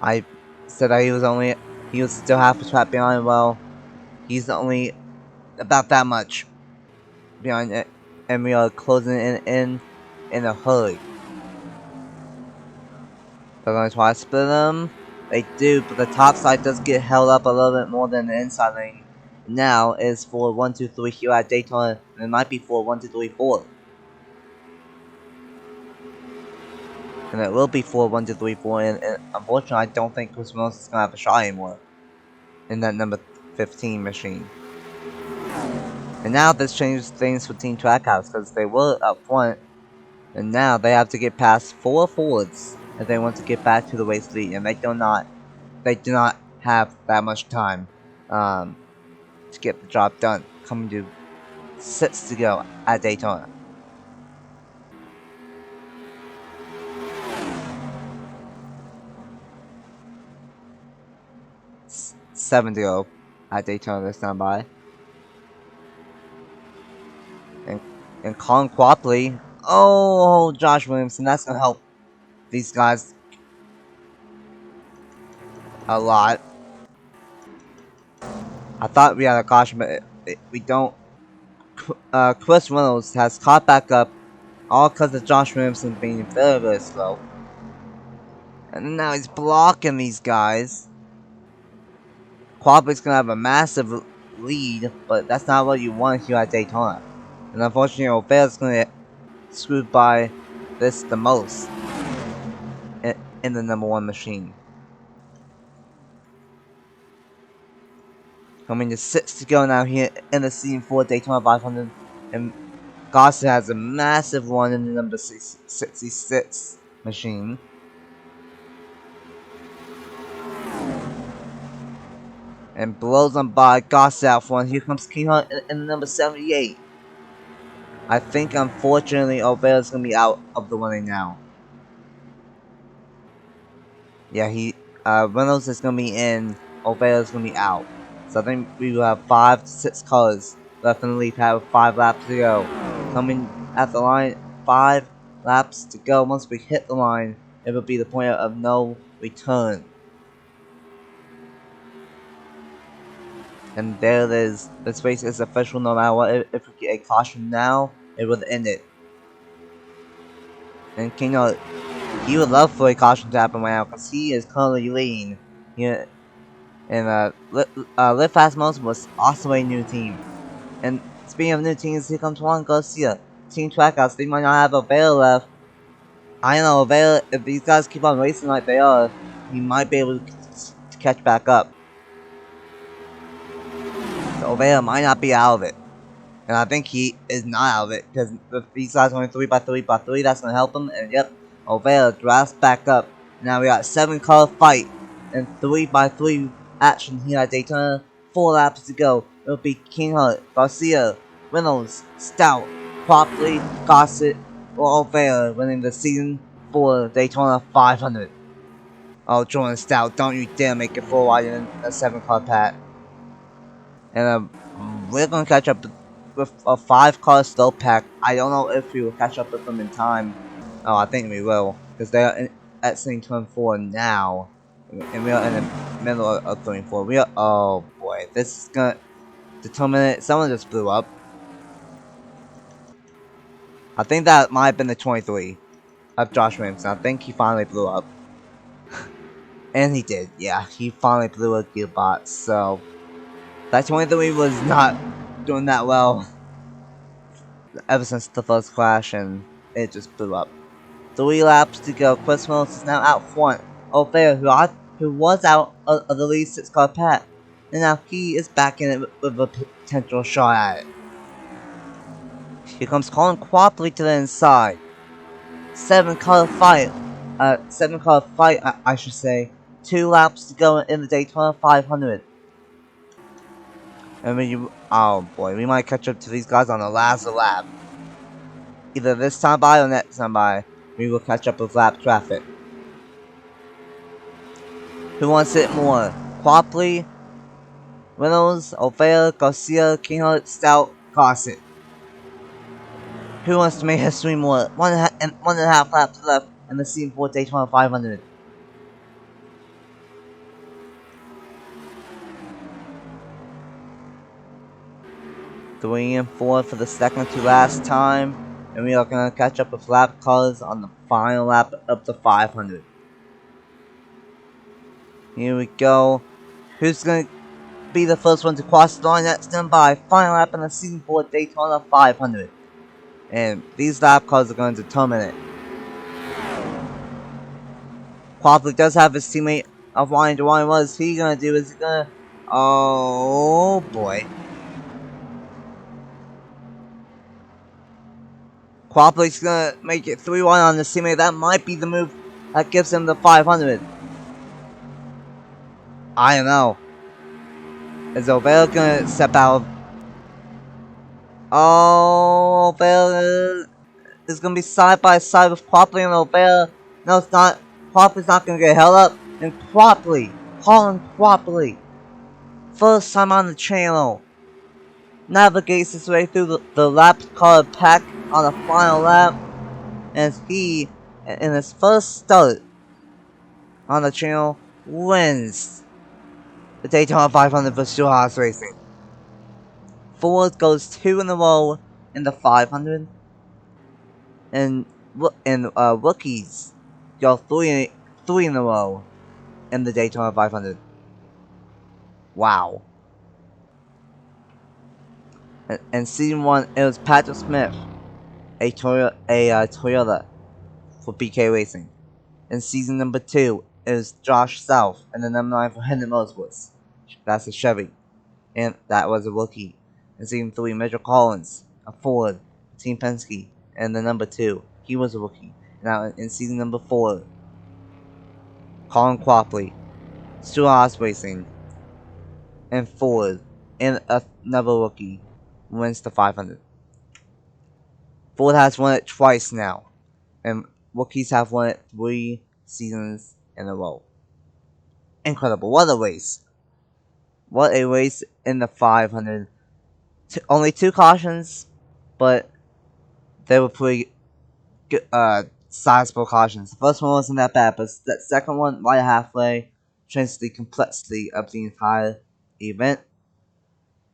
I said that he was still half a track behind. Well, he's only about that much behind it, and we are closing in a hurry. They're going to try to split them. They do, but the top side does get held up a little bit more than the inside lane. Now is for 1, 2, 3 here at Daytona, and it might be for 1, 2, 3, 4. And it will be for 1, 2, 3, 4, and unfortunately I don't think Chris Williams is going to have a shot anymore in that number 15 machine. And now this changes things for Team Trackhouse, because they were up front, and now they have to get past 4 Fords if they want to get back to the race lead, and they do not have that much time to get the job done. Coming to 6 to go at Daytona. 7 to go at Daytona this time by. And Colin Quapley. Oh, Josh Williamson. That's going to help these guys a lot. I thought we had a caution, but we don't. Chris Reynolds has caught back up, all because of Josh Williamson being very, very slow. And now he's blocking these guys. Quapley's going to have a massive lead, but that's not what you want here at Daytona. And unfortunately, O'Fair's going to get screwed by this the most in the number 1 machine. Coming to 6 to go now here in the Season 4 Daytona 500. And Gossett has a massive one in the number 66 machine. And blows them by Gossett out front. Here comes King Hunt in the number 78. I think unfortunately O'Fair's going to be out of the running now. Yeah, Reynolds is going to be in, O'Fair's going to be out. So I think we will have 5 to 6 cars left in the lead pad with 5 laps to go. Coming at the line, 5 laps to go. Once we hit the line, it will be the point of no return. And there it is. This race is official no matter what. If we get a caution now, it would end it. And Kino, he would love for a caution to happen right now, because he is currently leading here. And Live Fast Most was also a new team. And speaking of new teams, here comes Juan Garcia. Team Trackhouse, they might not have a Veil left. I know, Veil, if these guys keep on racing like they are, he might be able to catch back up. So Veil might not be out of it. And I think he is not out of it, because if these guys going 3x3x3, that's going to help him. And yep, Ovea drafts back up. Now we got 7 car fight and 3x3 action here at Daytona. 4 laps to go. It'll be King Hunt, Garcia, Reynolds, Stout, Quapley, Gossett, or Ovea winning the Season 4 Daytona 500. Oh, Jordan Stout, don't you dare make it 4 wide in a 7 car pack. And we're going to catch up with a 5 car slow pack. I don't know if we will catch up with them in time. Oh, I think we will, because they are at St. Turn 4 now, and we are in the middle of Turn 4. We are, oh boy, this is gonna determine it. Someone just blew up. I think that might have been the 23 of Josh Williamson. I think he finally blew up. And he did, yeah, he finally blew a gearbox, so that 23 was not doing that well ever since the first crash, and it just blew up. 3 laps to go. Chris Reynolds is now out front. O'Fair, who was out of the lead 6 car pack, and now he is back in it with a potential shot at it. Here comes Colin Quapley to the inside. 7 car fight. 7 car fight, I should say. 2 laps to go in the Daytona 500. And oh boy, we might catch up to these guys on the last lap. Either this time by or next time by, we will catch up with lap traffic. Who wants it more? Quapley, Reynolds, O'Vea, Garcia, Kinghart, Stout, Gossett. Who wants to make history more? 1.5 laps left in the season 4 Daytona 500. Three and four for the second to last time, and we are going to catch up with lap colors on the final lap of the 500. Here we go. Who's going to be the first one to cross the line? That's done by final lap in the season 4 Daytona 500. And these lap calls are going to determine it. Quapley does have his teammate of Ryan Dewine. What is he going to do? Is he going to... Oh boy. Quapley's going to make it 3-1 on his teammate. That might be the move that gives him the 500. I don't know. Is O'Vea going to step out? Oh, O'Vea is going to be side by side with Quapley and O'Vea. No, it's not. Quapley's not going to get held up. And Quapley, Colin Quapley, first time on the channel, navigates his way through the lap card pack on the final lap. And he, in his first start on the channel, wins the Daytona 500 for Stewart Racing. Ford goes 2 in a row in the 500. And rookies go three in a row in the Daytona 500. Wow. And season 1, it was Patrick Smith, a Toyota for BK Racing. In season number 2, it was Josh South and the number 9 for Hendrick Motorsports. That's a Chevy, and that was a rookie. In season 3, Mitchell Collins, a Ford, Team Penske, and the number 2, he was a rookie. Now in season number 4, Colin Quapley, Stewart Racing, and Ford, and another rookie, wins the 500. Ford has won it twice now, and rookies have won it 3 seasons in a row. Incredible. What a race. What a race in the 500. Only 2 cautions, but they were pretty good, sizable cautions. The first one wasn't that bad, but that second one, right halfway, changed the complexity of the entire event.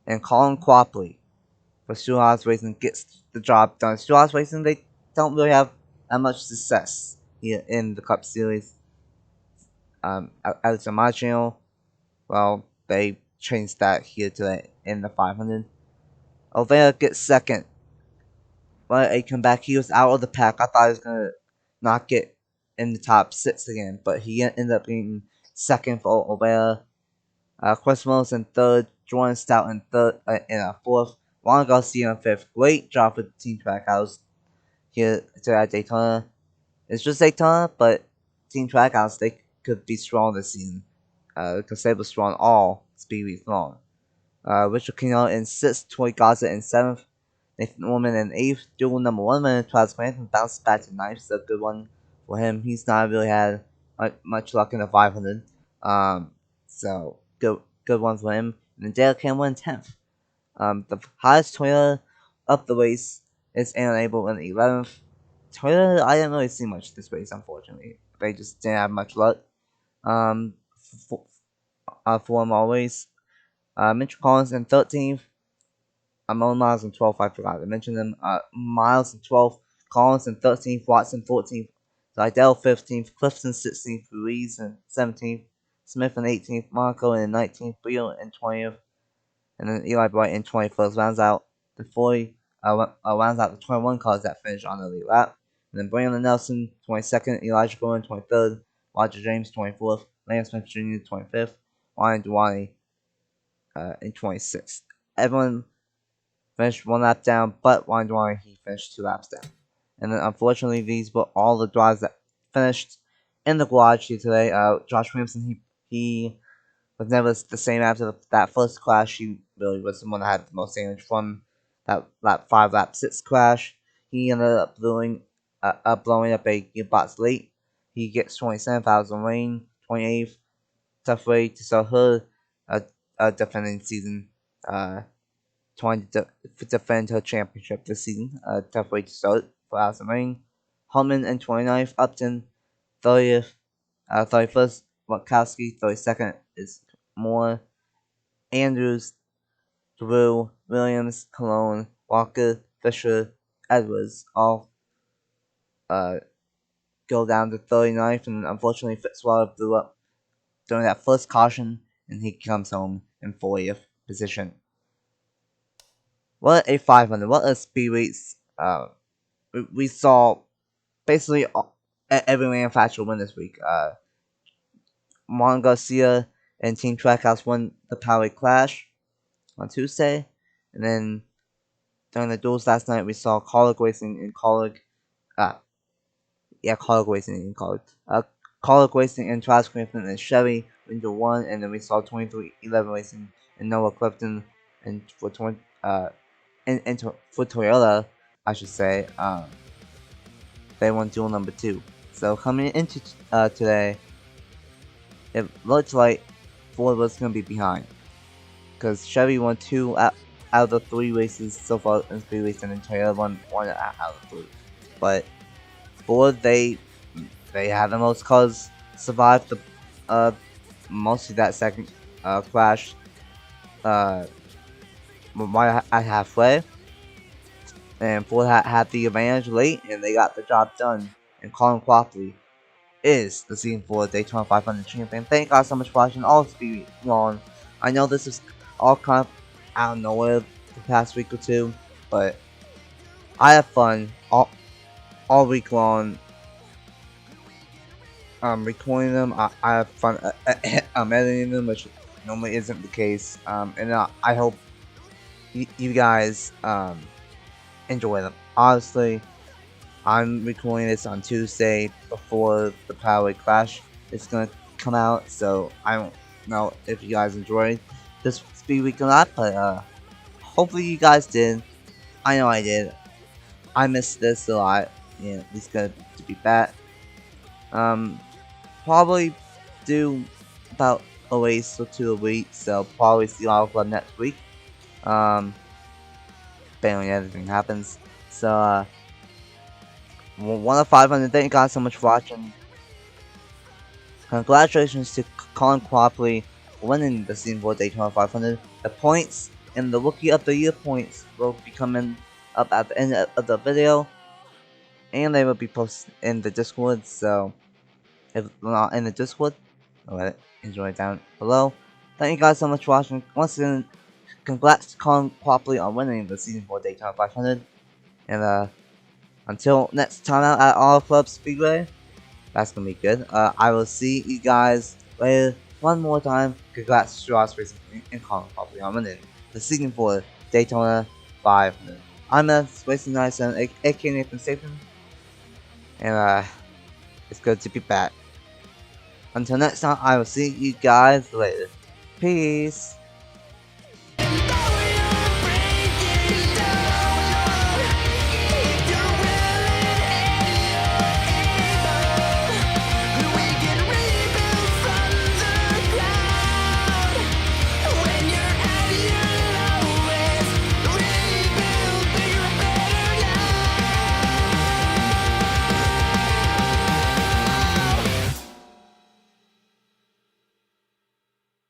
And Colin Quapley for Stewart Racing gets the job done. Stewart Racing, they don't really have that much success here in the Cup Series. At least on my channel, well, they changed that here to in the 500. O'Vea gets second. But a comeback, he was out of the pack. I thought he was gonna not get in the top 6 again, but he ended up being second for O'Vea. Chris Mills in third, Jordan Stout in third, in fourth, Juan Garcia in fifth. Great job for Team Trackhouse here at Daytona. It's just Daytona, but Team Trackhouse, they could be strong this season. Because they were strong all speedweeks long. Richard Kino in sixth, Troy Gossett in seventh, Nathan Woman in eighth, dual number 1 minute, Travis Clanton bounced back to ninth, so a good one for him. He's not really had much luck in the 500. So good one for him. And then Dale Campbell in 10th. The highest Toyota of the race is Aaron Abel in 11th. Toyota, I didn't really see much this race, unfortunately. They just didn't have much luck. For them always. Mitchell Collins in 13th. Owen Miles in 12th, I forgot to mention them. Miles in 12th, Collins in 13th, Watson 14th, Zidell 15th, Clifton 16th, Ruiz in 17th, Smith in 18th, Monaco in 19th, Brio in 20th, and then Eli Bright in 21st. Rounds out the 40, rounds out the 21 cars that finished on the lead lap. And then Brandon Nelson 22nd, Elijah Gordon 23rd, Roger James 24th, Lance Smith Jr. 25th, Ryan Duwani in 26th. Everyone finished 1 lap down, but Ryan Duwani, he finished 2 laps down. And then unfortunately, these were all the drivers that finished in the garage here today. Josh Williamson, he was never the same after that first crash. He really was the one that had the most damage from that lap 5, lap 6 crash. He ended up blowing up a gearbox late. He gets 27,000 rain, 28th. tough way to start her defending season. Trying to defend her championship this season. Tough way to start for Allison Rain. Holman in 29th, Upton 30th, 31st, Watkowski 32nd is Moore, Andrews, Drew, Williams, Cologne, Walker, Fisher, Edwards all go down to 39th, and unfortunately Fitzwater blew up during that first caution, and he comes home in 40th position. What a 500! What a speed race! We saw basically every manufacturer win this week. Juan Garcia and Team Trackhouse won the Power Clash on Tuesday, and then during the duels last night we saw Colleague Racing and Colleague Racing and Colleague Racing and Travis Griffin and Chevy into one, and then we saw 2311 Racing and Noah Clifton and for Toyota, I should say, they won duel number 2. So coming into today, it looks like Ford was going to be behind, because Chevy won 2 out of the 3 races so far in speed racing, and Toyota won 1 out of 3. But Ford, they had the most cars survive the mostly that second crash right at halfway, and Ford had the advantage late, and they got the job done. And Colin Quaffley is the season 4 Daytona 500 champion. Thank you guys so much for watching all speed long. I know this is all kind of out of nowhere the past week or two, but I have fun all week long. Recording them. I have fun editing them, which normally isn't the case. And I hope you guys enjoy them. Honestly, I'm recording this on Tuesday before the Power Clash is gonna come out, so I don't know if you guys enjoyed this speed week or not, but hopefully you guys did. I know I did. I missed this a lot. Yeah, it's good to be back. Probably do about a race or 2 a week, so probably see Auto Club next week. Barely anything happens. So 1 of 500. Thank you guys so much for watching. Congratulations to Colin Quaffley winning the season 4 Daytona 500. The points and the Rookie of the Year points will be coming up at the end of the video, and they will be posted in the Discord. So if not in the Discord, let it enjoy it down below. Thank you guys so much for watching. Once again, congrats to Colin Quaffley on winning the season 4 Daytona 500. And until next time out at Auto Club Speedway, that's gonna be good. I will see you guys later. One more time, congrats to Ross Racing and Colin Quaffley on winning the season 4 Daytona 500. I'm Racing 97, aka Nathan Stapleton, and it's good to be back. Until next time, I will see you guys later. Peace.